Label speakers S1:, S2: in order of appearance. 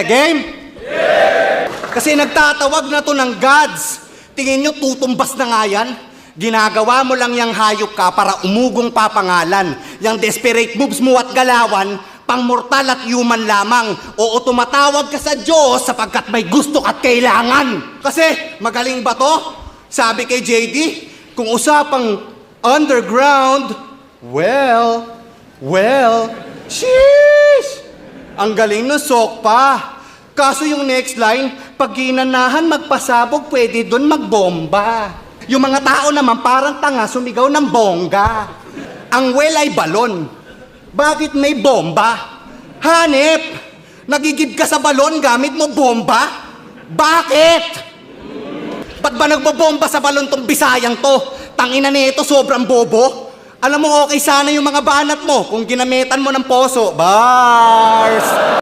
S1: Game? Kasi nagtatawag na to ng gods. Tingin nyo, tutumbas na nga yan? Ginagawa mo lang yung hayop ka para umugong papangalan. Yang desperate moves mo at galawan, pang mortal at human lamang. Oo, tumatawag ka sa Diyos sapagkat may gusto at kailangan. Kasi, magaling ba to? Sabi kay JD, kung usapang underground, well, sheesh! Ang galing nun, sok pa. Kaso yung next line, pag ginanahan magpasabog, pwede dun magbomba. Yung mga tao naman parang tanga sumigaw ng bongga. Ang well ay balon. Bakit may bomba? Hanep! Nagigib ka sa balon gamit mo bomba? Bakit? Ba't ba nagbobomba sa balon tong Bisayang to? Tangina nito, sobrang bobo. Alam mo, okay sana yung mga banat mo kung ginamitan mo ng poso. Bars!